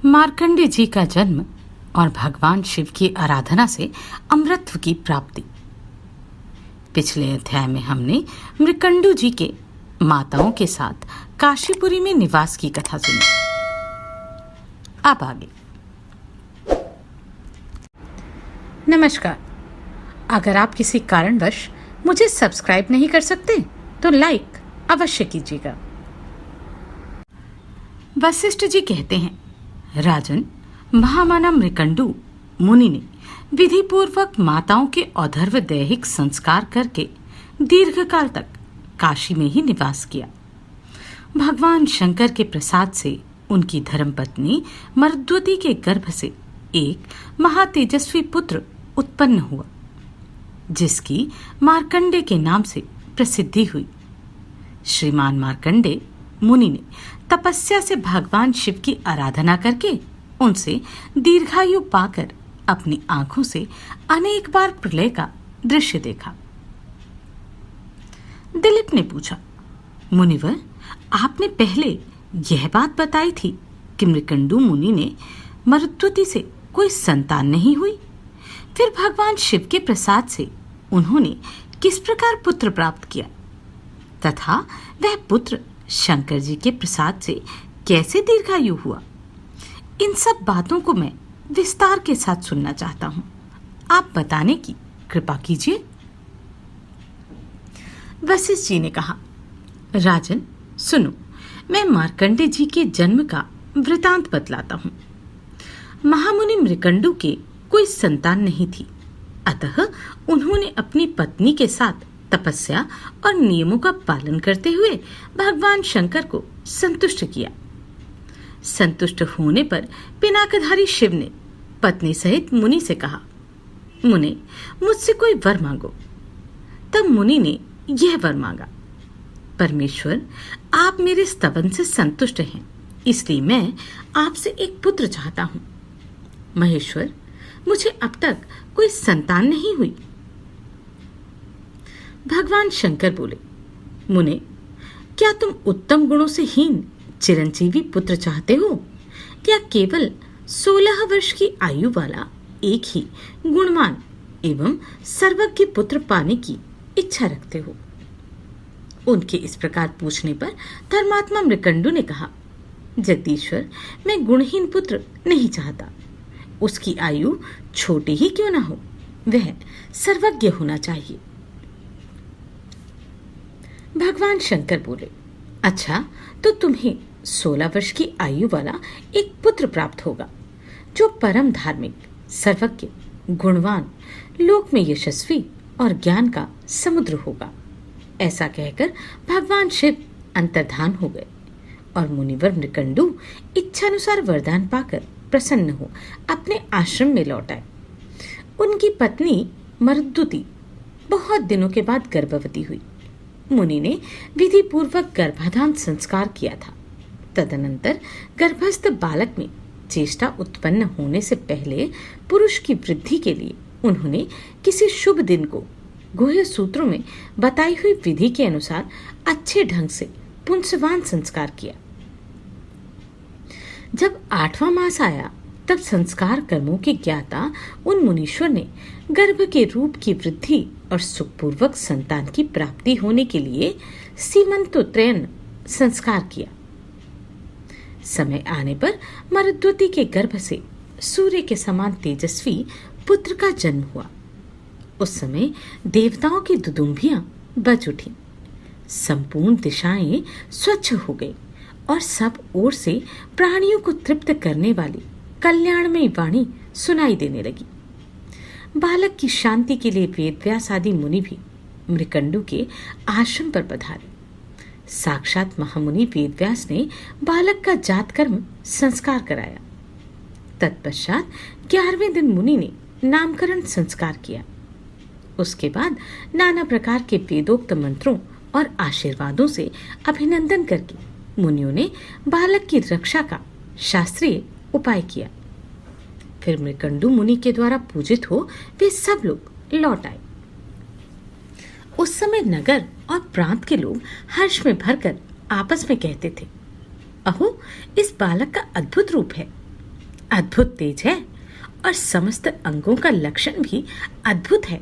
मार्कंडे जी का जन्म और भगवान शिव की आराधना से अमृतत्व की प्राप्ति। पिछले अध्याय में हमने मृकंडू जी के माताओं के साथ काशीपुरी में निवास की कथा सुनी। अब आगे। नमस्कार। अगर आप किसी कारणवश मुझे सब्सक्राइब नहीं कर सकते तो लाइक अवश्य कीजिएगा। वशिष्ठ जी कहते हैं, राजन, महामाना मृकंडू मुनि ने विधि पूर्वक माताओं के औधर्व दैहिक संस्कार करके दीर्घकाल तक काशी में ही निवास किया। भगवान शंकर के प्रसाद से उनकी धर्मपत्नी मरुद्वती के गर्भ से एक महातेजस्वी पुत्र उत्पन्न हुआ, जिसकी मार्कंडे के नाम से प्रसिद्धि हुई। श्रीमान मार्कंडे मुनि ने तपस्या से भगवान शिव की आराधना करके उनसे दीर्घायु पाकर अपनी आंखों से अनेक बार प्रलय का दृश्य देखा। दिलीप ने पूछा, मुनिवर, आपने पहले यह बात बताई थी कि मृकंडू मुनि ने मरुद्वती से कोई संतान नहीं हुई, फिर भगवान शिव के प्रसाद से उन्होंने किस प्रकार पुत्र प्राप्त किया तथा वह पुत्र शंकर जी के प्रसाद से कैसे दीर्घायु हुआ? इन सब बातों को मैं विस्तार के साथ सुनना चाहता हूं। आप बताने की कृपा कीजिए। वशिष्ठ जी ने कहा, राजन सुनो, मैं मार्कंडे जी के जन्म का वृतांत बतलाता हूं। महामुनि मृकंडू के कोई संतान नहीं थी, अतः उन्होंने अपनी पत्नी के साथ तपस्या और नियमों का पालन करते हुए भगवान शंकर को संतुष्ट किया। संतुष्ट होने पर पिनाकधारी शिव ने पत्नी सहित मुनि से कहा, मुने, मुझसे कोई वर मांगो। तब मुनि ने यह वर मांगा, परमेश्वर, आप मेरे स्तवन से संतुष्ट हैं, इसलिए मैं आपसे एक पुत्र चाहता हूं। महेश्वर, मुझे अब तक कोई संतान नहीं हुई। भगवान शंकर बोले, मुने, क्या तुम उत्तम गुणों से हीन चिरंजीवी पुत्र चाहते हो या केवल 16 वर्ष की आयु वाला एक ही गुणवान एवं सर्वज्ञ पुत्र पाने की इच्छा रखते हो? उनके इस प्रकार पूछने पर धर्मात्मा मृकंडू ने कहा, जगदीश्वर, मैं गुणहीन पुत्र नहीं चाहता। उसकी आयु छोटी ही क्यों ना हो, वह सर्वज्ञ होना चाहिए। भगवान शंकर बोले, अच्छा, तो तुम्हें 16 वर्ष की आयु वाला एक पुत्र प्राप्त होगा, जो परम धार्मिक, सर्वज्ञ, गुणवान, लोक में यशस्वी और ज्ञान का समुद्र होगा। ऐसा कहकर भगवान शिव अंतर्धान हो गए और मुनिवर मृकंडू इच्छानुसार वरदान पाकर प्रसन्न हो अपने आश्रम में लौट आए। उनकी पत्नी मरुद्वती बहुत दिनों के बाद गर्भवती हुई। मुनि ने विधि पूर्वक गर्भाधान संस्कार किया था। तदनंतर गर्भस्थ बालक में चेष्टा उत्पन्न होने से पहले पुरुष की वृद्धि के लिए उन्होंने किसी शुभ दिन को गुह्य सूत्रों में बताई हुई विधि के अनुसार अच्छे ढंग से पुंसवान संस्कार किया। जब 8वां मास आया तब संस्कार कर्मों के ज्ञाता उन मुनीश्वर ने गर्भ के रूप की वृद्धि और सुखपूर्वक संतान की प्राप्ति होने के लिए सीमंतोत्तरयन संस्कार किया। समय आने पर मरुद्वती के गर्भ से सूर्य के समान तेजस्वी पुत्र का जन्म हुआ। उस समय देवताओं की दुदुम्बियां बज उठी, संपूर्ण दिशाएं स्वच्छ हो गई और सब ओर से प्राणियों को तृप्त करने वाली कल्याणमयी वाणी सुनाई देने लगी। बालक की शांति के लिए वेदव्यास आदि मुनि भी मृकंडू के आश्रम पर पधारे। साक्षात महामुनि वेदव्यास ने बालक का जातकर्म संस्कार कराया। तत्पश्चात 11वें दिन मुनि ने नामकरण संस्कार किया। उसके बाद नाना प्रकार के वेदोक्त मंत्रों और आशीर्वादों से अभिनंदन करके मुनियों ने बालक की रक्षा का शास्त्रीय उपाय किया। फिर मृकंडू मुनि के द्वारा पूजित हो वे सब लोग लौट आए। उस समय नगर और प्रांत के लोग हर्ष में भरकर आपस में कहते थे, अहो, इस बालक का अद्भुत रूप है। अद्भुत तेज है और समस्त अंगों का लक्षण भी अद्भुत है।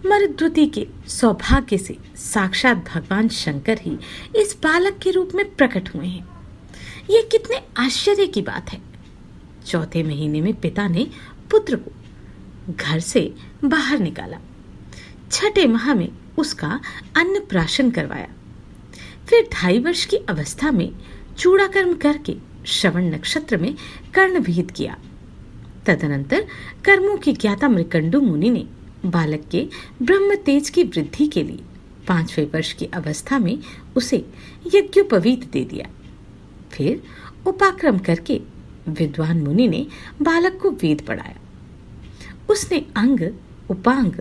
मरुद्वती के सौभाग्य से साक्षात भगवान शंकर ही इस बालक के रूप में प्रकट हुए हैं। ये कितने आश्चर्य की बात है। चौथे महीने में पिता ने पुत्र को घर से बाहर निकाला। छठे माह में उसका अन्नप्राशन करवाया। फिर 2.5 वर्ष की अवस्था में चूड़ाकर्म करके श्रवण नक्षत्र में कर्णभेद किया। तदनंतर कर्मों की ज्ञाता मृकंडु मुनि ने बालक के ब्रह्म तेज की वृद्धि के लिए 5वें वर्ष की अवस्था में उसे यज्ञोपवीत दे दिया। फिर उपाक्रम करके विद्वान मुनि ने बालक को वेद पढ़ाया। उसने अंग, उपांग,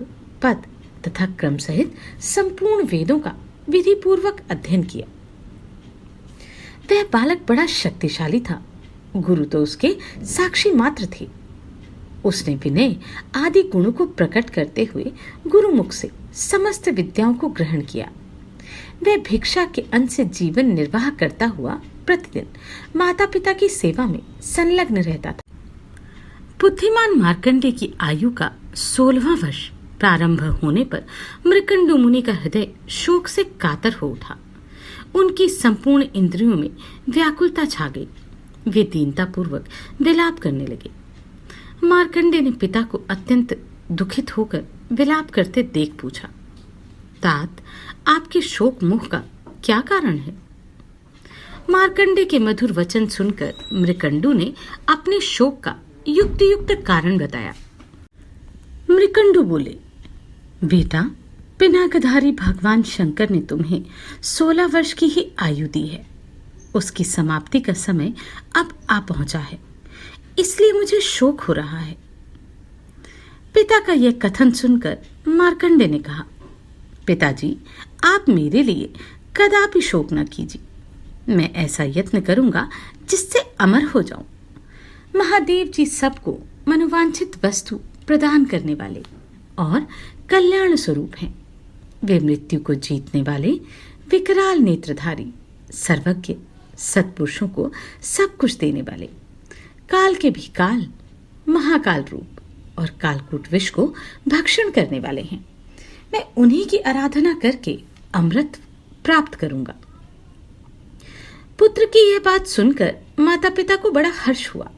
पद तथा क्रम सहित संपूर्ण वेदों का विधि पूर्वक अध्ययन किया। वह बालक बड़ा शक्तिशाली था। गुरु तो उसके साक्षी मात्र थे। उसने विनय आदि गुणों को प्रकट करते हुए गुरुमुख से समस्त विद्याओं को ग्रहण किया। वह भिक्षा के अन्न से जीवन निर्वाह करता हुआ प्रतिदिन माता पिता की सेवा में संलग्न रहता था। बुद्धिमान मार्कंडेय की आयु का 16वां वर्ष प्रारंभ होने पर मृकंडु मुनि का हृदय शोक से कातर हो उठा। उनकी संपूर्ण इंद्रियों में व्याकुलता छा गई। वे दीनता पूर्वक विलाप करने लगे। मार्कंडेय ने पिता को अत्यंत दुखित होकर विलाप करते देख पूछा, तात, आपके शोक मुख का क्या कारण है? मार्कंडेय के मधुर वचन सुनकर मृकंडु ने अपने शोक का युक्तियुक्त कारण बताया। मृकंडु बोले, बेटा, पिनाकधारी भगवान शंकर ने तुम्हें 16 वर्ष की ही आयु दी है। उसकी समाप्ति का समय अब आ पहुंचा है, इसलिए मुझे शोक हो रहा है। पिता का यह कथन सुनकर मार्कंडेय ने कहा, पिताजी, आप मेरे लिए कदापि शोक न कीजिए। मैं ऐसा यत्न करूंगा जिससे अमर हो जाऊं। महादेव जी सबको मनोवांछित वस्तु प्रदान करने वाले और कल्याण स्वरूप हैं। वे मृत्यु को जीतने वाले, विकराल नेत्रधारी, सर्वज्ञ, सत्पुरुषों को सब कुछ देने वाले, काल के भी काल, महाकाल रूप और कालकूट विष को भक्षण करने वाले हैं। मैं उन्हीं की आराधना करके अमृत प्राप्त करूंगा। पुत्र की यह बात सुनकर माता पिता को बड़ा हर्ष हुआ।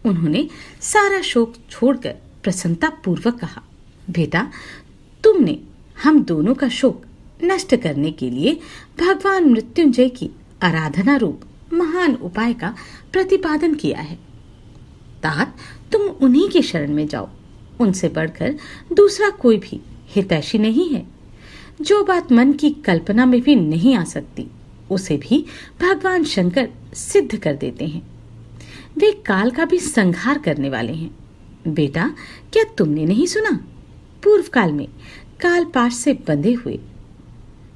उन्होंने सारा शोक छोड़कर प्रसन्नता पूर्वक कहा, बेटा, तुमने हम दोनों का शोक नष्ट करने के लिए भगवान मृत्युंजय की आराधना रूप महान उपाय का प्रतिपादन किया है। तात, तुम उन्हीं के शरण में जाओ। उनसे बढ़कर दूसरा कोई भी हितैषी नहीं है। जो बात मन की कल्पना में भी नहीं आ सकती, उसे भी भगवान शंकर सिद्ध कर देते हैं। वे काल का भी संहार करने वाले हैं। बेटा, क्या तुमने नहीं सुना? पूर्व काल में काल पाश से बंधे हुए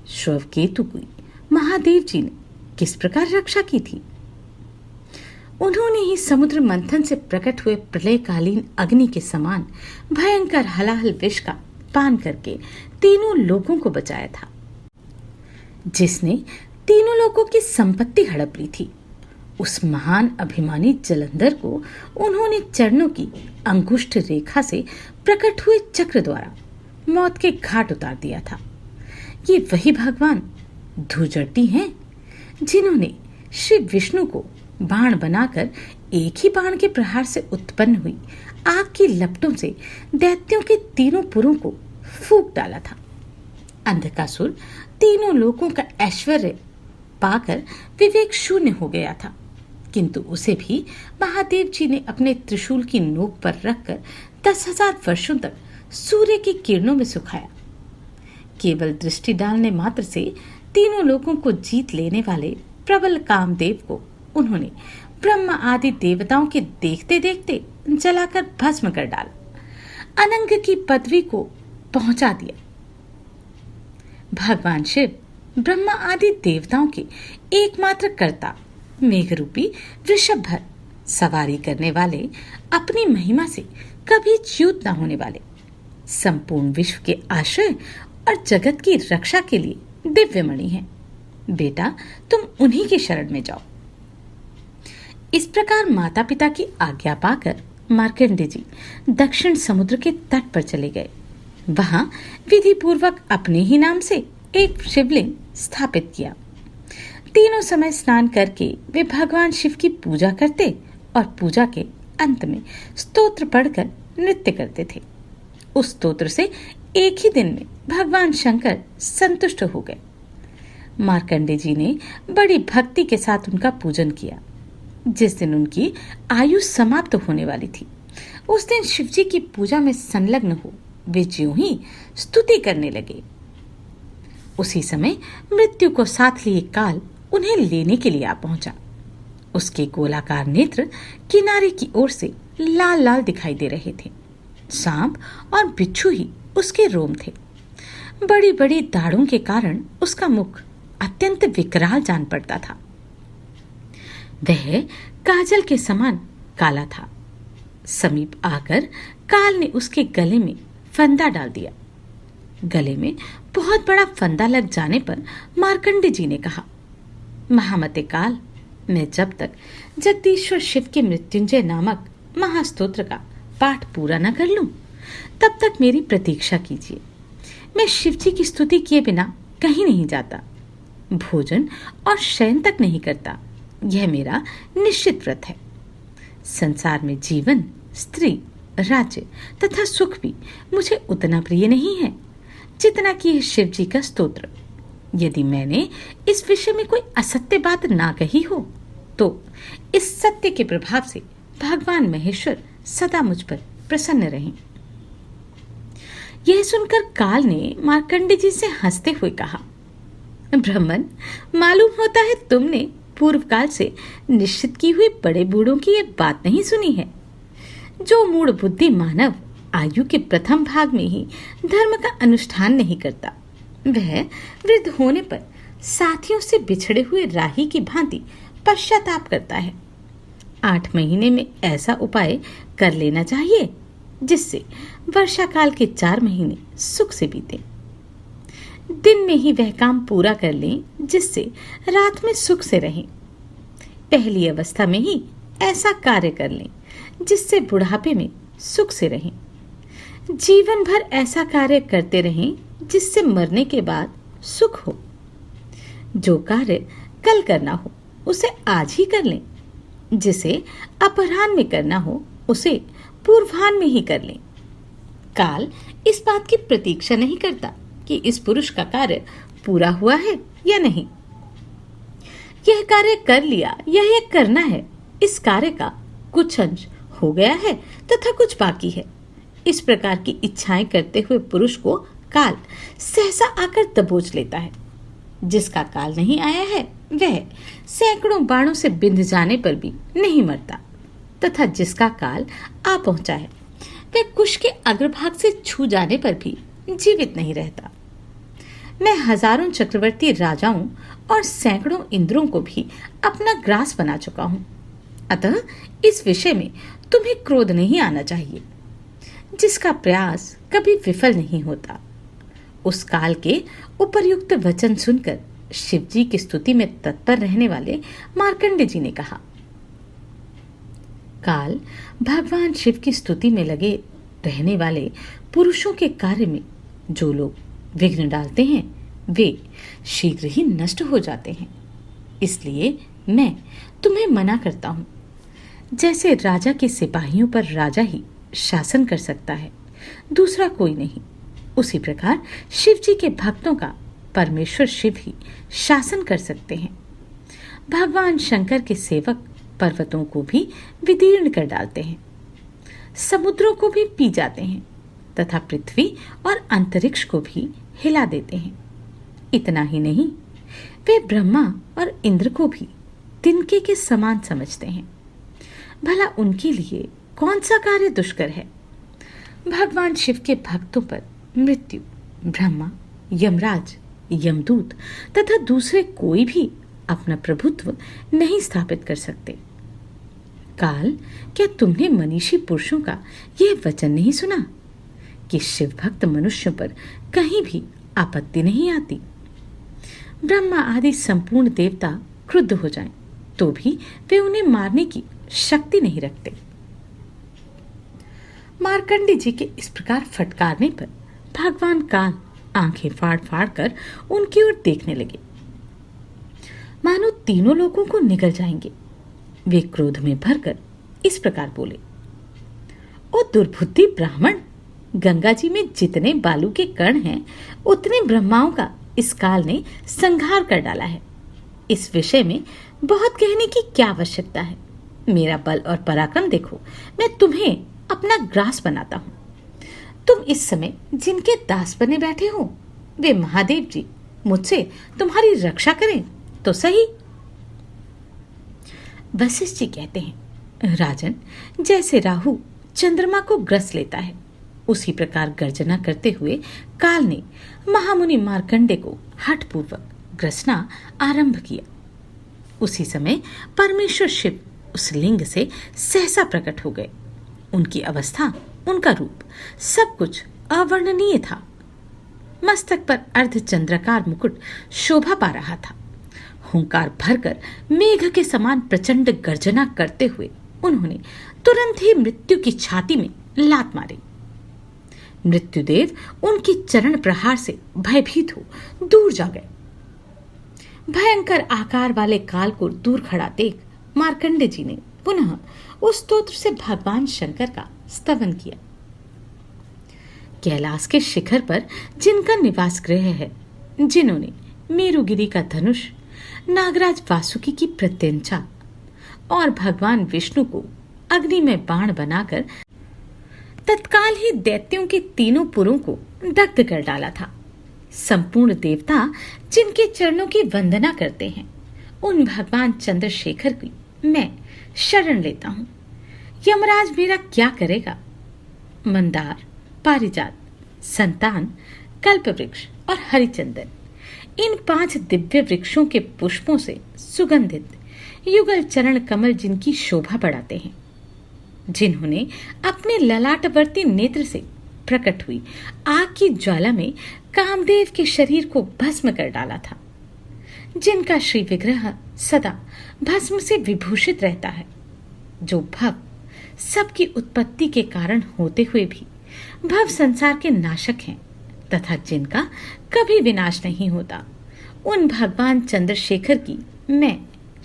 श्रवकेतु की महादेव जी ने किस प्रकार रक्षा की थी? उन्होंने ही समुद्र मंथन से प्रकट हुए प्रलयकालीन अग्नि के समान भयंकर हलाहल विष का पान करके तीनों लोगों को बचाया था। जिसने तीनों लोगों की संपत्ति हड़प ली थी, उस महान अभिमानी जलंधर को उन्होंने चरणों की अंगुष्ठ रेखा से प्रकट हुए चक्र द्वारा मौत के घाट उतार दिया था। ये वही भगवान धुर्जटी हैं जिन्होंने श्री विष्णु को बाण बनाकर एक ही बाण के प्रहार से उत्पन्न हुई आग की लपटों से दैत्यों के तीनों पुरों को फूंक डाला था। अंधकासुर तीनों लोगों का ऐश्वर्य पाकर विवेक शून्य हो गया था, किंतु उसे भी महादेव जी ने अपने त्रिशूल की नोक पर रखकर 10,000 वर्षों तक सूर्य की किरणों में सुखाया। केवल दृष्टि डालने मात्र से तीनों लोगों को जीत लेने वाले प्रबल कामदेव को उन्होंने ब्रह्मा आदि देवताओं के देखते देखते जलाकर भस्म कर डाला, अनंग की पदवी को पहुंचा दिया। भगवान शिव ब्रह्मा आदि देवताओं के एकमात्र कर्ता, मेघरूपी वृषभ भर सवारी करने वाले, अपनी महिमा से कभी च्युत न होने वाले, संपूर्ण विश्व के आश्रय और जगत की रक्षा के लिए दिव्यमणि हैं। बेटा, तुम उन्हीं की शरण में जाओ। इस प्रकार माता पिता की आज्ञा पाकर मार्कंडे जी दक्षिण समुद्र के तट पर चले गए। वहां विधि पूर्वक अपने ही नाम से एक शिवलिंग स्थापित किया। तीनों समय स्नान करके वे भगवान शिव की पूजा करते और पूजा के अंत में स्तोत्र पढ़कर नृत्य करते थे। उस स्तोत्र से एक ही दिन में भगवान शंकर संतुष्ट हो गए। मार्कंडे जी ने बड़ी भक्ति के साथ उनका पूजन किया। जिस दिन उनकी आयु समाप्त होने वाली थी, उस दिन शिवजी की पूजा में संलग्न हो वे ज्यों ही स्तुति करने लगे। उसी समय मृत्यु को साथ लिए काल उन्हें लेने के लिए आ पहुंचा। उसके गोलाकार नेत्र किनारे की ओर से लाल लाल दिखाई दे रहे थे। सांप और बिच्छू ही उसके रोम थे। बड़ी बड़ी दाढ़ों के कारण उसका मुख अत्यंत विकराल जान पड़ता था। वह काजल के समान काला था। समीप आकर काल ने उसके गले में फंदा डाल दिया। गले में बहुत बड़ा फंदा लग जाने पर मार्कंडे जी ने कहा, महामते काल, मैं जब तक जगदीश्वर शिव के मृत्युंजय नामक महास्तोत्र का पाठ पूरा न कर लूं, तब तक मेरी प्रतीक्षा कीजिए। मैं शिव जी की स्तुति किए बिना कहीं नहीं जाता, भोजन और शयन तक नहीं करता। यह मेरा निश्चित व्रत है। संसार में जीवन, स्त्री, राज्य तथा सुख भी मुझे उतना प्रिय नहीं है जितना कि यह शिव जी का स्तोत्र। यदि मैंने इस विषय में कोई असत्य बात ना कही हो, तो इस सत्य के प्रभाव से भगवान महेश्वर सदा मुझ पर प्रसन्न रहें। यह सुनकर काल ने मार्कंडे जी से हंसते हुए कहा, ब्राह्मण, मालूम होता है तुमने पूर्व काल से निश्चित की हुई बड़े बूढ़ों की यह बात नहीं सुनी है। जो मूढ़ बुद्धि मानव आयु के प्रथम भाग में ही धर्म का अनुष्ठान नहीं करता, वह वृद्ध होने पर साथियों से बिछड़े हुए राही की भांति पश्चाताप करता है। 8 महीने में ऐसा उपाय कर लेना चाहिए जिससे वर्षा काल के 4 महीने सुख से बीते। दिन में ही वह काम पूरा कर लें जिससे रात में सुख से रहें। पहली अवस्था में ही ऐसा कार्य कर लें जिससे बुढ़ापे में सुख से रहें। जीवन भर ऐसा कार्य करते रहें जिससे मरने के बाद सुख हो। जो कार्य कल करना हो उसे आज ही कर लें, जिसे अपराह्न में करना हो उसे पूर्वाह्न में ही कर लें। काल इस बात की प्रतीक्षा नहीं करता कि इस पुरुष का कार्य पूरा हुआ है या नहीं। यह कार्य कर लिया या यह करना है, इस कार्य का कुछ अंश हो गया है तथा कुछ बाकी है। इस प्रकार की इच्छाएं करते हुए पुरुष को काल सहसा आकर दबोच लेता है। जिसका काल नहीं आया है वह सैकड़ों बाणों से बिंध जाने पर भी नहीं मरता, तथा जिसका काल आ पहुंचा है वह कुश के अग्रभाग से छू जाने पर भी जीवित नहीं रहता। मैं हजारों चक्रवर्ती राजाओं और सैकड़ों इंद्रों को भी अपना ग्रास बना चुका हूं। अतः इस विषय में तुम्हें क्रोध नहीं आना चाहिए। जिसका प्रयास कभी विफल नहीं होता। उस काल के उपर्युक्त वचन सुनकर शिव जी की स्तुति में तत्पर रहने वाले मार्कंडे जी ने कहा, काल भगवान शिव की स्तुति में लगे रहने वाले पुरुषों के कार्य में जो लोग विघ्न डालते हैं वे शीघ्र ही नष्ट हो जाते हैं। इसलिए मैं तुम्हें मना करता हूं। जैसे राजा के सिपाहियों पर राजा ही शासन कर सकता है, दूसरा कोई नहीं, उसी प्रकार शिव जी के भक्तों का परमेश्वर शिव ही शासन कर सकते हैं। भगवान शंकर के सेवक पर्वतों को भी विदीर्ण कर डालते हैं, समुद्रों को भी पी जाते हैं तथा पृथ्वी और अंतरिक्ष को भी हिला देते हैं। इतना ही नहीं, वे ब्रह्मा और इंद्र को भी तिनके के समान समझते हैं। भला उनके लिए कौन सा कार्य दुष्कर है? भगवान शिव के भक्तों पर मृत्यु, ब्रह्मा, यमराज, यमदूत तथा दूसरे कोई भी अपना प्रभुत्व नहीं स्थापित कर सकते। काल, क्या तुमने मनीषी पुरुषों का यह वचन नहीं सुना कि शिव भक्त मनुष्यों पर कहीं भी आपत्ति नहीं आती? ब्रह्मा आदि संपूर्ण देवता क्रुद्ध हो जाएं, तो भी वे उन्हें मारने की शक्ति नहीं रखते। मार्कंडे जी के इस प्रकार फटकारने पर भगवान काल आंखें फाड़ फाड़ कर उनकी ओर देखने लगे, मानो तीनों लोगों को निगल जाएंगे। वे क्रोध में भरकर इस प्रकार बोले, ओ दुर्बुद्धि ब्राह्मण, गंगा जी में जितने बालू के कण हैं उतने ब्रह्माओं का इस काल ने संहार कर डाला है। इस विषय में बहुत कहने की क्या आवश्यकता है। मेरा बल और पराक्रम देखो, मैं तुम्हें अपना ग्रास बनाता हूं। तुम इस समय जिनके दास बने बैठे हो वे महादेव जी मुझसे तुम्हारी रक्षा करें तो सही। वशिष्ठ जी कहते हैं, राजन, जैसे राहु चंद्रमा को ग्रस लेता है उसी प्रकार गर्जना करते हुए काल ने महामुनि मार्कंडे को हठपूर्वक ग्रसना आरंभ किया। उसी समय परमेश्वर शिव उस लिंग से सहसा प्रकट हो गए। उनकी अवस्था, उनका रूप, सब कुछ अवर्णनीय था। मस्तक पर अर्धचंद्राकार मुकुट शोभा पा रहा था। हुंकार भरकर मेघ के समान प्रचंड गर्जना करते हुए उन्होंने तुरंत ही मृत्यु की छाती में लात मारी। मृत्युदेव उनकी चरण प्रहार से भयभीत हो दूर जा गए। भयंकर आकार वाले काल को दूर खड़ा देख मार्कंडे जी ने पुनः उस स्तोत्र से भगवान शंकर का स्तवन किया। कैलाश के शिखर पर जिनका निवास गृह है, जिन्होंने मेरुगिरी का धनुष, नागराज वासुकी की प्रत्यंचा और भगवान विष्णु को अग्नि में बाण बनाकर तत्काल ही दैत्यों के तीनों पुरों को दग्ध कर डाला था, संपूर्ण देवता जिनके चरणों की वंदना करते हैं, उन भगवान चंद्रशेखर की मैं शरण लेता हूं। यमराज मेरा क्या करेगा? मंदार, पारिजात, संतान, कल्पवृक्ष और हरिचंदन, इन 5 दिव्य वृक्षों के पुष्पों से सुगंधित युगल चरण कमल जिनकी शोभा बढ़ाते हैं, जिन्होंने अपने ललाटवर्ती नेत्र से प्रकट हुई आग की ज्वाला में कामदेव के शरीर को भस्म कर डाला था, जिनका श्री विग्रह सदा भस्म से विभूषित रहता है, जो भव सबकी उत्पत्ति के कारण होते हुए भी भव संसार के नाशक हैं तथा जिनका कभी विनाश नहीं होता, उन भगवान चंद्रशेखर की मैं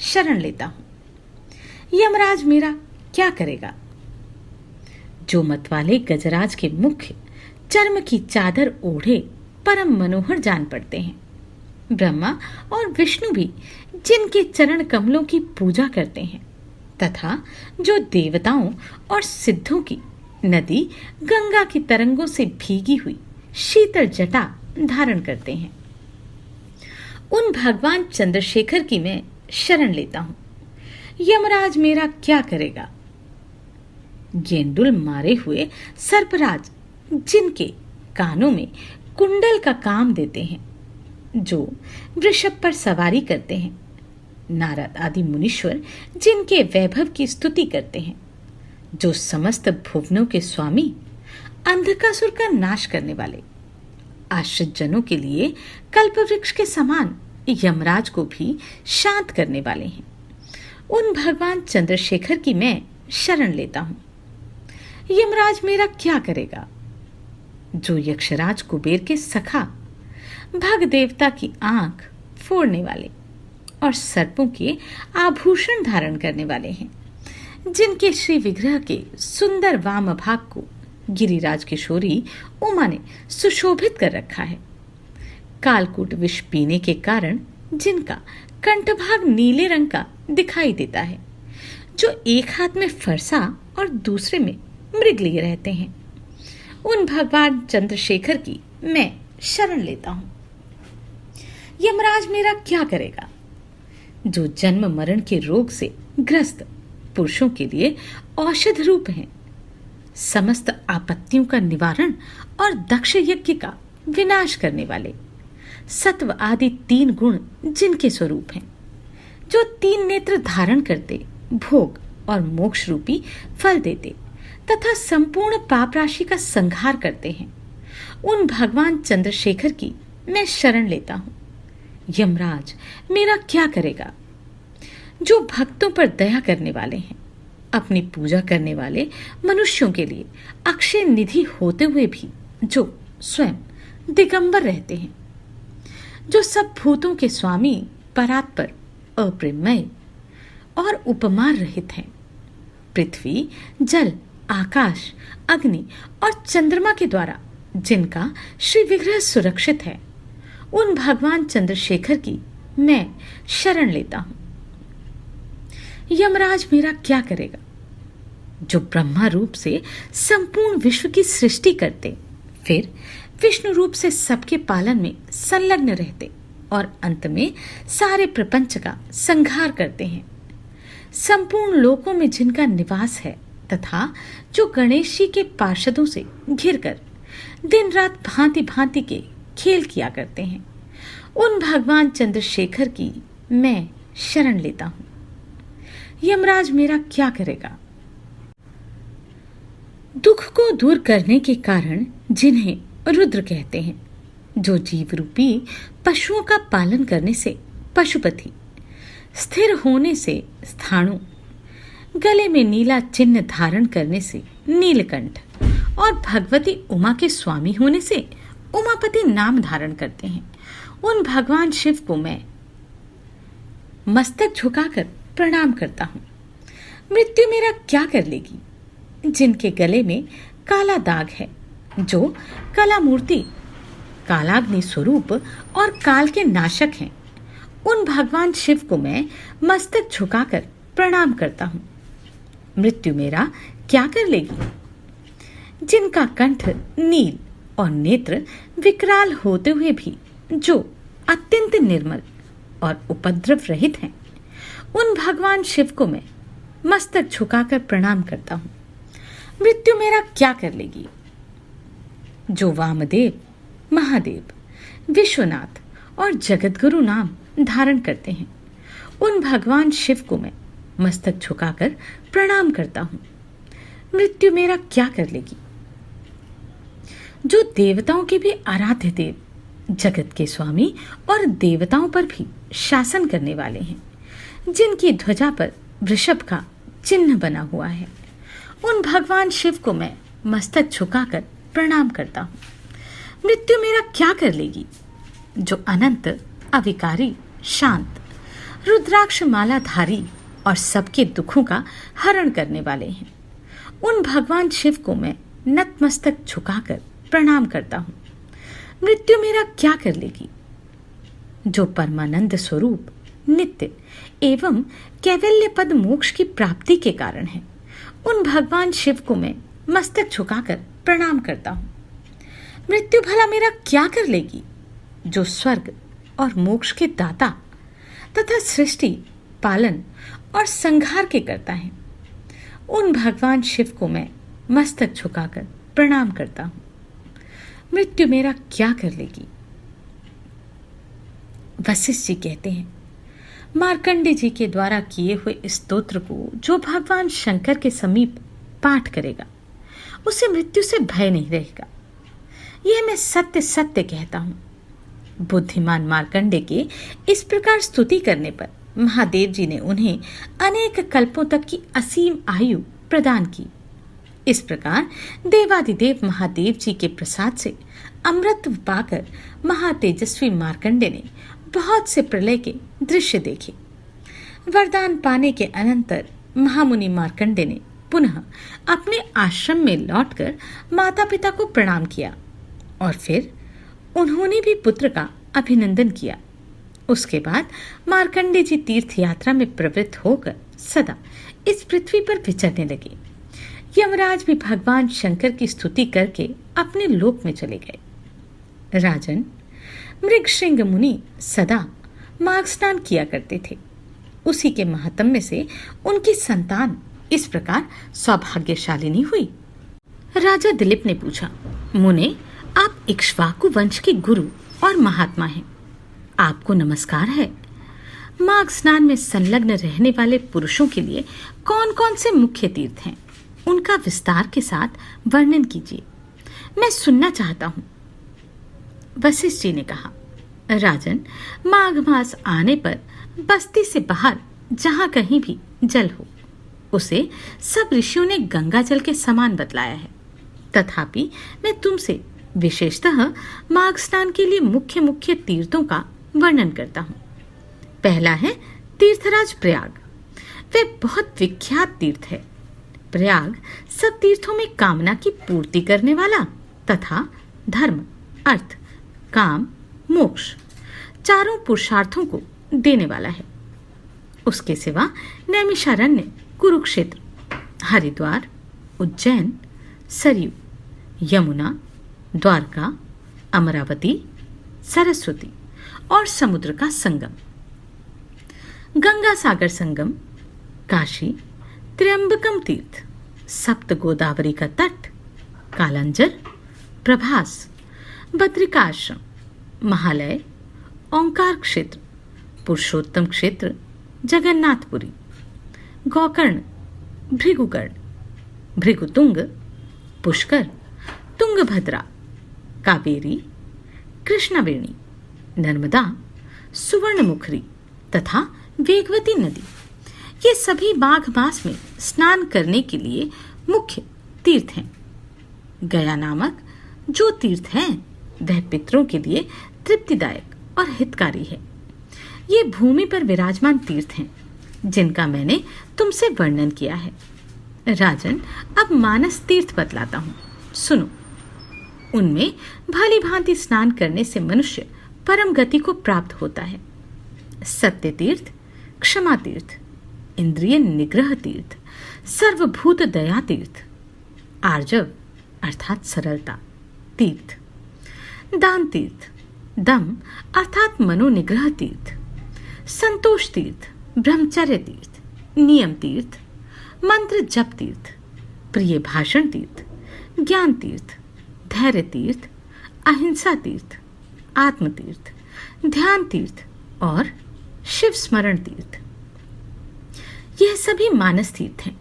शरण लेता हूं। यमराज मेरा क्या करेगा? जो मतवाले गजराज के मुख्य चर्म की चादर ओढ़े परम मनोहर जान पड़ते हैं, ब्रह्मा और विष्णु भी जिनके चरण कमलों की पूजा करते हैं, तथा जो देवताओं और सिद्धों की नदी गंगा की तरंगों से भीगी हुई शीतल जटा धारण करते हैं, उन भगवान चंद्रशेखर की मैं शरण लेता हूं। यमराज मेरा क्या करेगा? गेंडुल मारे हुए सर्पराज जिनके कानों में कुंडल का काम देते हैं, जो वृषभ पर सवारी करते हैं, नारद आदि मुनीश्वर जिनके वैभव की स्तुति करते हैं, जो समस्त भुवनों के स्वामी, अंधकासुर का नाश करने वाले, आश्रित जनों के लिए कल्पवृक्ष के समान यमराज को भी शांत करने वाले हैं, उन भगवान चंद्रशेखर की मैं शरण लेता हूं। यमराज मेरा क्या करेगा? जो यक्षराज कुबेर के सखा, भग देवता की आंख फोड़ने वाले और सर्पों के आभूषण धारण करने वाले हैं, जिनके श्री विग्रह के सुंदर वाम भाग को गिरिराज किशोरी उमा ने सुशोभित कर रखा है, कालकूट विष पीने के कारण जिनका कंठभाग नीले रंग का दिखाई देता है, जो एक हाथ में फरसा और दूसरे में मृग लिए रहते हैं, उन भगवान चंद्रशेखर की मैं शरण लेता हूं। यमराज मेरा क्या करेगा? जो जन्म मरण के रोग से ग्रस्त पुरुषों के लिए औषध रूप हैं, समस्त आपत्तियों का निवारण और दक्ष यज्ञ का विनाश करने वाले, सत्व आदि 3 गुण जिनके स्वरूप हैं, जो 3 नेत्र धारण करते भोग और मोक्ष रूपी फल देते तथा संपूर्ण पाप राशि का संहार करते हैं, उन भगवान चंद्रशेखर की मैं शरण लेता हूं। यमराज मेरा क्या करेगा? जो भक्तों पर दया करने वाले हैं, अपनी पूजा करने वाले मनुष्यों के लिए अक्षय निधि होते हुए भी जो स्वयं दिगंबर रहते हैं, जो सब भूतों के स्वामी, परात्पर, अप्रेमय और उपमार रहित हैं, पृथ्वी, जल, आकाश, अग्नि और चंद्रमा के द्वारा जिनका श्री विग्रह सुरक्षित है, उन भगवान चंद्रशेखर की मैं शरण लेता हूं। यमराज मेरा क्या करेगा? जो ब्रह्मा रूप से संपूर्ण विश्व की सृष्टि करते, फिर विष्णु रूप से सबके पालन में संलग्न रहते और अंत में सारे प्रपंच का संहार करते हैं, संपूर्ण लोकों में जिनका निवास है, तथा जो गणेश जी के पार्षदों से घिरकर दिन रात भांति भांति के खेल किया करते हैं, उन भगवान चंद्रशेखर की मैं शरण लेता हूं। यमराज मेरा क्या करेगा? दुख को दूर करने के कारण जिन्हें रुद्र कहते हैं, जो जीव रूपी पशुओं का पालन करने से पशुपति, स्थिर होने से स्थाणु, गले में नीला चिन्ह धारण करने से नीलकंठ और भगवती उमा के स्वामी होने से उमापति नाम धारण करते हैं, उन भगवान शिव को मैं मस्तक झुकाकर प्रणाम करता हूं। मृत्यु मेरा क्या कर लेगी? जिनके गले में काला दाग है, जो कला मूर्ति, कालाग्नि स्वरूप और काल के नाशक हैं, उन भगवान शिव को मैं मस्तक झुकाकर प्रणाम करता हूं। मृत्यु मेरा क्या कर लेगी? जिनका कंठ नील और नेत्र विकराल होते हुए भी जो अत्यंत निर्मल और उपद्रव रहित हैं, उन भगवान शिव को मैं मस्तक झुकाकर प्रणाम करता हूं। मृत्यु मेरा क्या कर लेगी? जो वामदेव, महादेव, विश्वनाथ और जगतगुरु नाम धारण करते हैं, उन भगवान शिव को मैं मस्तक झुकाकर प्रणाम करता हूं। मृत्यु मेरा क्या कर लेगी? जो देवताओं के भी आराध्य देव, जगत के स्वामी और देवताओं पर भी शासन करने वाले हैं, जिनकी ध्वजा पर वृषभ का चिन्ह बना हुआ है, उन भगवान शिव को मैं मस्तक झुकाकर प्रणाम करता हूं। मृत्यु मेरा क्या कर लेगी? जो अनंत, अविकारी, शांत, रुद्राक्ष मालाधारी और सबके दुखों का हरण करने वाले हैं, उन भगवान शिव को मैं नतमस्तक झुकाकर प्रणाम करता हूं। मृत्यु मेरा क्या कर लेगी? जो परमानंद स्वरूप, नित्य एवं कैवल्य पद मोक्ष की प्राप्ति के कारण है, उन भगवान शिव को मैं मस्तक झुकाकर प्रणाम करता हूं। मृत्यु भला मेरा क्या कर लेगी? जो स्वर्ग और मोक्ष के दाता तथा सृष्टि, पालन और संहार के करता है, उन भगवान शिव को मैं मस्तक झुकाकर प्रणाम करता हूं। मृत्यु मेरा क्या कर लेगी? वशिष्ठ जी कहते हैं, मार्कंडे जी के द्वारा किए हुए इस स्तोत्र को जो भगवान शंकर के समीप पाठ करेगा, उसे मृत्यु से भय नहीं रहेगा। यह मैं सत्य सत्य कहता हूं। बुद्धिमान मार्कंडे के इस प्रकार स्तुति करने पर महादेव जी ने उन्हें अनेक कल्पों तक की असीम आयु प्रदान की। इस प्रकार देवादिदेव महादेव जी के प्रसाद से अमृत पाकर महातेजस्वी मार्कंडे ने बहुत से प्रलय के दृश्य देखे। वरदान पाने के अनंतर महामुनि मार्कंडे ने पुनः अपने आश्रम में लौटकर माता पिता को प्रणाम किया और फिर उन्होंने भी पुत्र का अभिनंदन किया। उसके बाद मार्कंडे जी तीर्थ यात्रा में प्रवृत्त होकर सदा इस पृथ्वी पर विचरने लगे। यमराज भी भगवान शंकर की स्तुति करके अपने लोक में चले गए। राजन, मृगशृंग मुनि सदा माघ स्नान किया करते थे। उसी के महात्म्य से उनकी संतान इस प्रकार सौभाग्यशालिनी हुई। राजा दिलीप ने पूछा, मुने, आप इक्ष्वाकु वंश के गुरु और महात्मा हैं, आपको नमस्कार है। माघ स्नान में संलग्न रहने वाले पुरुषों के लिए कौन कौन से मुख्य तीर्थ हैं, उनका विस्तार के साथ वर्णन कीजिए, मैं सुनना चाहता हूं। वशिष्ठ जी ने कहा, राजन, माघ मास आने पर बस्ती से बाहर जहां कहीं भी जल हो उसे सब ऋषियों ने गंगा जल के समान बतलाया है। तथापि मैं तुमसे विशेषतः माघ स्नान के लिए मुख्य मुख्य तीर्थों का वर्णन करता हूँ। पहला है तीर्थराज प्रयाग। वह बहुत विख्यात तीर्थ है। प्रयाग सब तीर्थों में कामना की पूर्ति करने वाला तथा धर्म, अर्थ, काम, मोक्ष चारों पुरुषार्थों को देने वाला है। उसके सिवा नैमिषारण्य, कुरुक्षेत्र, हरिद्वार, उज्जैन, सरयू, यमुना, द्वारका, अमरावती, सरस्वती और समुद्र का संगम, गंगा सागर संगम, काशी, त्र्यंबकम तीर्थ, सप्त गोदावरी का तट, कालांजर, प्रभास, बद्रिकाश्रम, महालय, ओंकार क्षेत्र, पुरुषोत्तम क्षेत्र, जगन्नाथपुरी, गोकर्ण, भृगुकर्ण, भृगुतुंग, पुष्कर, तुंगभद्रा, कावेरी, कृष्णवेणी, नर्मदा, सुवर्णमुखरी तथा वेगवती नदी, ये सभी माघ मास में स्नान करने के लिए मुख्य तीर्थ हैं। गया नामक जो तीर्थ है वह पितरों के लिए तृप्तिदायक और हितकारी है। ये भूमि पर विराजमान तीर्थ हैं जिनका मैंने तुमसे वर्णन किया है। राजन, अब मानस तीर्थ बतलाता हूँ, सुनो। उनमें भली भांति स्नान करने से मनुष्य परम गति को प्राप्त होता है। सत्य तीर्थ, क्षमा तीर्थ, इंद्रिय निग्रह तीर्थ, सर्वभूत दया तीर्थ, आर्जव अर्थात सरलता तीर्थ, दान तीर्थ, दम अर्थात मनोनिग्रह तीर्थ, संतोष तीर्थ, ब्रह्मचर्य तीर्थ, नियम तीर्थ, मंत्र जप तीर्थ, प्रिय भाषण तीर्थ, ज्ञान तीर्थ, धैर्य तीर्थ, अहिंसा तीर्थ, आत्म तीर्थ, ध्यान तीर्थ और शिव स्मरण तीर्थ, यह सभी मानस तीर्थ हैं।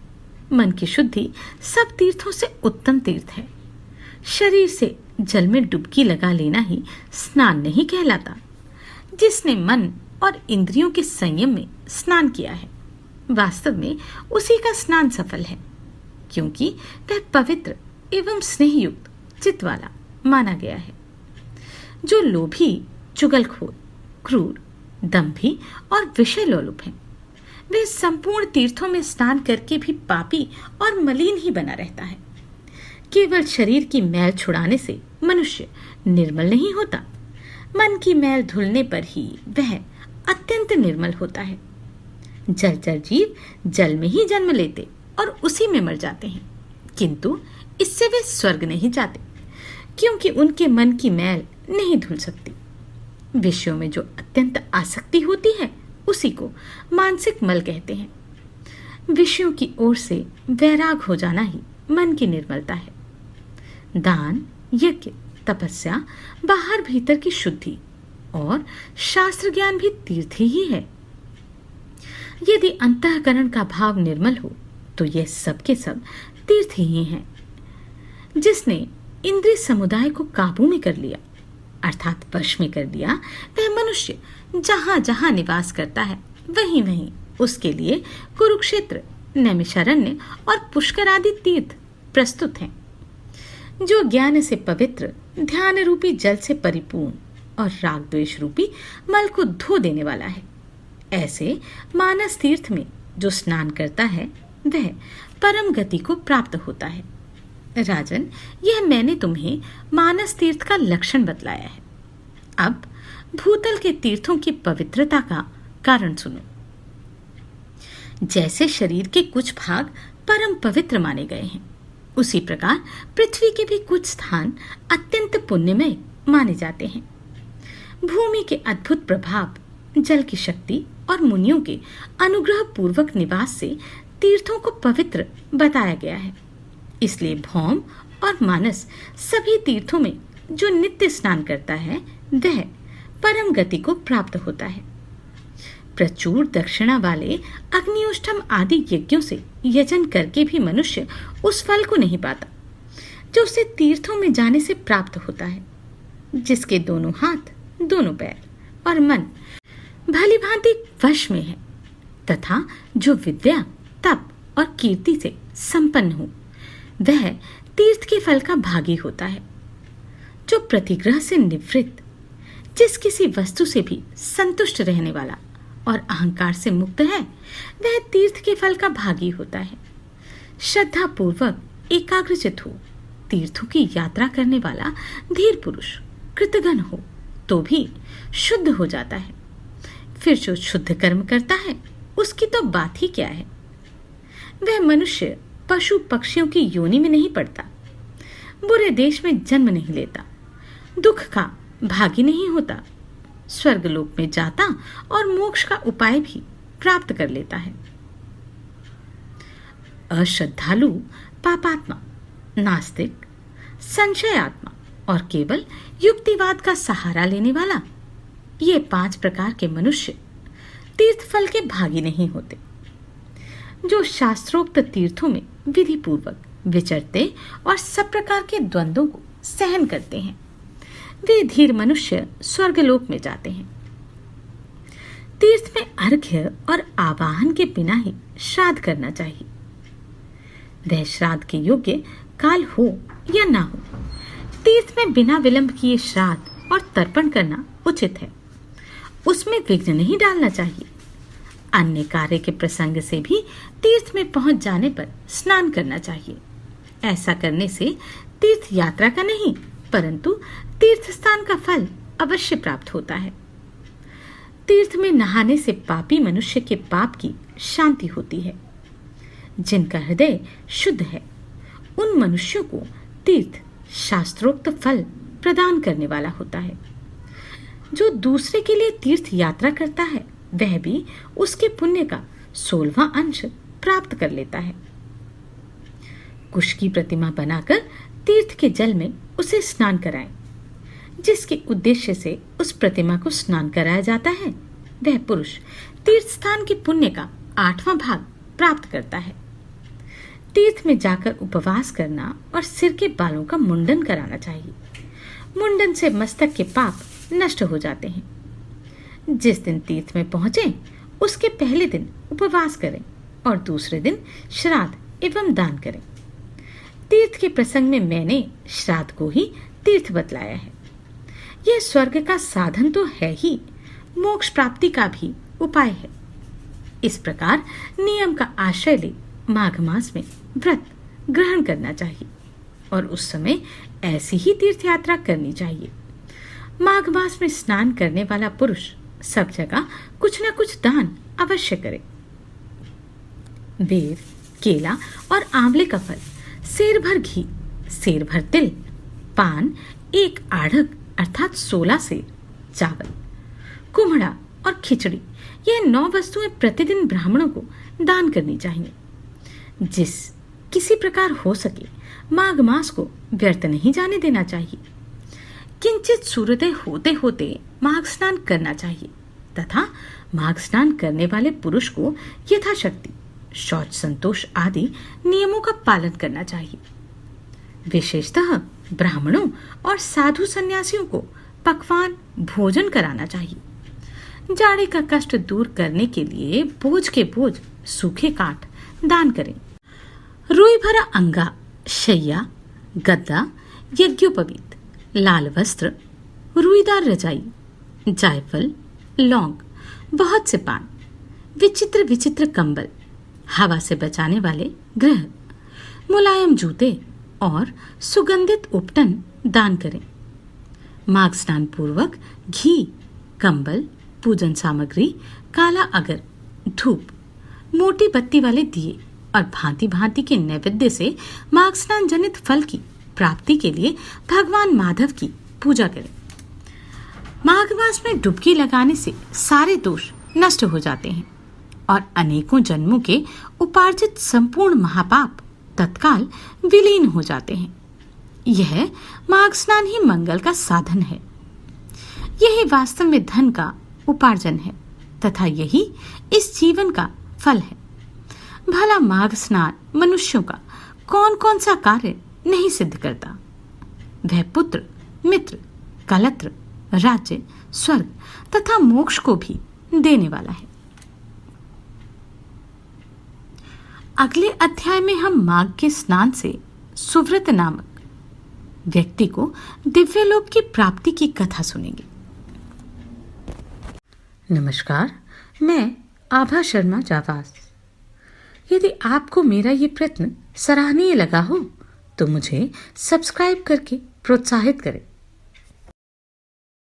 मन की शुद्धि सब तीर्थों से उत्तम तीर्थ है। शरीर से जल में डुबकी लगा लेना ही स्नान नहीं कहलाता। जिसने मन और इंद्रियों के संयम में स्नान किया है वास्तव में उसी का स्नान सफल है, क्योंकि वह पवित्र एवं स्नेहयुक्त चित्त वाला माना गया है। जो लोभी, चुगलखोर, क्रूर, दंभी और विषय लोलुप हैं, वे संपूर्ण तीर्थों में स्नान करके भी पापी और मलिन ही बना रहता है। केवल शरीर की मैल छुड़ाने से मनुष्य निर्मल नहीं होता। मन की मैल धुलने पर ही वह अत्यंत निर्मल होता है। जलचर जीव जल में ही जन्म लेते और उसी में मर जाते हैं, किंतु इससे वे स्वर्ग नहीं जाते, क्योंकि उनके मन की मैल नहीं धुल सकती। विषयों में जो अत्यंत आसक्ति होती है उसी को मानसिक मल कहते हैं। विषयों की ओर से वैराग हो जाना ही मन की निर्मलता है। दान, यज्ञ, तपस्या, बाहर भीतर की शुद्धि और शास्त्र ज्ञान भी तीर्थ ही है। यदि अंतःकरण का भाव निर्मल हो तो यह सब के सब तीर्थ ही हैं। जिसने इंद्रिय समुदाय को काबू में कर लिया अर्थात वश में कर लिया, वह मनुष्य जहां जहां निवास करता है वहीं वहीं उसके लिए कुरुक्षेत्र, नैमिषारण्य और पुष्कर आदि तीर्थ प्रस्तुत हैं। जो ज्ञान से पवित्र, ध्यान रूपी जल से परिपूर्ण और राग द्वेष रूपी मल को धो देने वाला है, ऐसे मानस तीर्थ में जो स्नान करता है वह परम गति को प्राप्त होता है। राजन, यह मैंने तुम्हें मानस तीर्थ का लक्षण बतलाया है। अब भूतल के तीर्थों की पवित्रता का कारण सुनो। जैसे शरीर के कुछ भाग परम पवित्र माने गए हैं, उसी प्रकार पृथ्वी के भी कुछ स्थान अत्यंत पुण्यमय माने जाते हैं। भूमि के अद्भुत प्रभाव, जल की शक्ति और मुनियों के अनुग्रह पूर्वक निवास से तीर्थों को पवित्र बताया गया है। इसलिए भौम और मानस सभी तीर्थों में जो नित्य स्नान करता है वह परम गति को प्राप्त होता है। प्रचुर दक्षिणा वाले अग्नियोष्ठम आदि यज्ञों से यजन करके भी मनुष्य उस फल को नहीं पाता जो उसे तीर्थों में जाने से प्राप्त होता है। जिसके दोनों हाथ, दोनों पैर और मन भली भांति वश में है, तथा जो विद्या, तप और कीर्ति से संपन्न हो वह तीर्थ के फल का भागी होता है। जो प्रतिग्रह से निवृत्त, जिस किसी वस्तु से भी संतुष्ट रहने वाला और अहंकार से मुक्त है वह तीर्थ के फल का भागी होता है। श्रद्धा पूर्वक एकाग्रचित हो तीर्थों की यात्रा करने वाला धीर पुरुष कृतघ्न हो तो भी शुद्ध हो जाता है। फिर जो शुद्ध कर्म करता है उसकी तो बात ही क्या है। वह मनुष्य पशु पक्षियों की योनि में नहीं पड़ता, बुरे देश में जन्म नहीं लेता, दुख का भागी नहीं होता, स्वर्गलोक में जाता और मोक्ष का उपाय भी प्राप्त कर लेता है। अश्रद्धालु, पापात्मा, नास्तिक, संशयात्मा और केवल युक्तिवाद का सहारा लेने वाला, ये 5 प्रकार के मनुष्य तीर्थ फल के भागी नहीं होते। जो शास्त्रोक्त तीर्थों में विधि पूर्वक विचरते और सब प्रकार के द्वंद्वों को सहन करते हैं वे धीर मनुष्य स्वर्गलोक में जाते हैं। तीर्थ में अर्घ्य और आवाहन के बिना ही श्राद्ध करना चाहिए। वह श्राद्ध के योग्य काल हो या ना हो, तीर्थ में बिना विलंब किए श्राद्ध और तर्पण करना उचित है। उसमें विघ्न नहीं डालना चाहिए। अन्य कार्य के प्रसंग से भी तीर्थ में पहुंच जाने पर स्नान करना चाहिए। ऐसा करने से तीर्थ यात्रा का नहीं परंतु तीर्थ स्थान का फल अवश्य प्राप्त होता है। तीर्थ में नहाने से पापी मनुष्य के पाप की शांति होती है। जिनका हृदय शुद्ध है उन मनुष्यों को तीर्थ शास्त्रोक्त फल प्रदान करने वाला होता है। जो दूसरे के लिए तीर्थ यात्रा करता है वह भी उसके पुण्य का 16वां अंश प्राप्त कर लेता है। कुश की प्रतिमा बनाकर तीर्थ के जल में उसे स्नान कराएं। जिसके उद्देश्य से उस प्रतिमा को स्नान कराया जाता है वह पुरुष तीर्थ स्थान के पुण्य का 8वां भाग प्राप्त करता है। तीर्थ में जाकर उपवास करना और सिर के बालों का मुंडन कराना चाहिए। मुंडन से मस्तक के पाप नष्ट हो जाते हैं। जिस दिन तीर्थ में पहुंचे उसके पहले दिन उपवास करें और दूसरे दिन श्राद्ध एवं दान करें। तीर्थ के प्रसंग में मैंने श्राद्ध को ही तीर्थ बतलाया है। यह स्वर्ग का साधन तो है ही, मोक्ष प्राप्ति का भी उपाय है। इस प्रकार नियम का आश्रय ले माघ मास में व्रत ग्रहण करना चाहिए और उस समय ऐसी ही तीर्थ यात्रा करनी चाहिए। माघ मास में स्नान करने वाला पुरुष सब जगह कुछ न कुछ दान अवश्य करे। बेर, केला और आंवले का फल, सेर भर घी, सेर भर तिल, पान, 1 आढ़क अर्थात 16 सेर, चावल, कुम्हड़ा और खिचड़ी, यह 9 वस्तुएं प्रतिदिन ब्राह्मणों को दान करनी चाहिए। जिस किसी प्रकार हो सके माघ मास को व्यर्थ नहीं जाने देना चाहिए। किंचित सूर्योदय होते होते माघ स्नान करना चाहिए तथा माघ स्नान करने वाले पुरुष को यथाशक्ति शौच संतोष आदि नियमों का पालन करना चाहिए। विशेषतः ब्राह्मणों और साधु सन्यासियों को पकवान भोजन कराना चाहिए। जाड़े का कष्ट दूर करने के लिए बोझ के बोझ सूखे काठ दान करें। रुई भरा अंगा, शैया, गद्दा, यज्ञोपवीत, लाल वस्त्र, रुईदार रजाई, जायफल, लौंग, बहुत से पान, विचित्र विचित्र कंबल, हवा से बचाने वाले ग्रह, मुलायम जूते और सुगंधित उपटन दान करें। माघ स्नान पूर्वक घी, कंबल, पूजन सामग्री, काला अगर, धूप, मोटी बत्ती वाले दिए और भांति भांति के नैवेद्य से माघ स्नान जनित फल की प्राप्ति के लिए भगवान माधव की पूजा करें। माघ मास में डुबकी लगाने से सारे दोष नष्ट हो जाते हैं और अनेकों जन्मों के उपार्जित संपूर्ण महापाप तत्काल विलीन हो जाते हैं। यह माघ स्नान ही मंगल का साधन है। यही वास्तव में धन का उपार्जन है तथा यही इस जीवन का फल है। भला माघ स्नान मनुष्यों का कौन कौन सा कार्य नहीं सिद्ध करता। वह पुत्र, मित्र, कलत्र, राज्य, स्वर्ग तथा मोक्ष को भी देने वाला है। अगले अध्याय में हम माघ के स्नान से सुव्रत नामक व्यक्ति को दिव्यलोक की प्राप्ति की कथा सुनेंगे। नमस्कार, मैं आभा शर्मा जावास। यदि आपको मेरा ये प्रयत्न सराहनीय लगा हो तो मुझे सब्सक्राइब करके प्रोत्साहित करें।